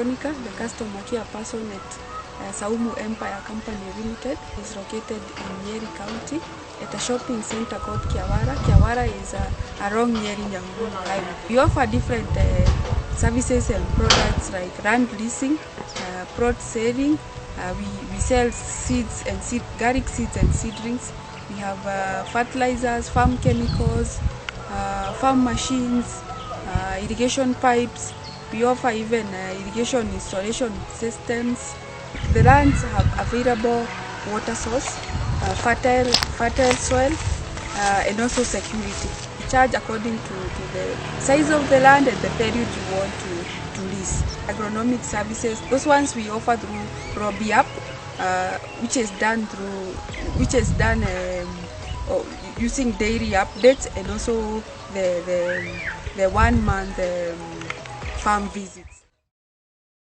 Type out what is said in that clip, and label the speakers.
Speaker 1: Veronica, the customer care person at Saumu Empire Company Limited. Is located in Nyeri County at a shopping center called Kiawara. Kiawara is along Nyeri-Nyahururu Highway. We offer different services and products like land leasing, plot selling. We sell seeds and garlic seeds and seedlings. We have fertilizers, farm chemicals, farm machines, irrigation pipes. We offer even irrigation installation systems. The lands have available water source, fertile soil, and also security. We charge according to the size of the land and the period you want to lease. Agronomic services, those ones we offer through Robi app, which is done using daily updates and also the 1 month farm visits.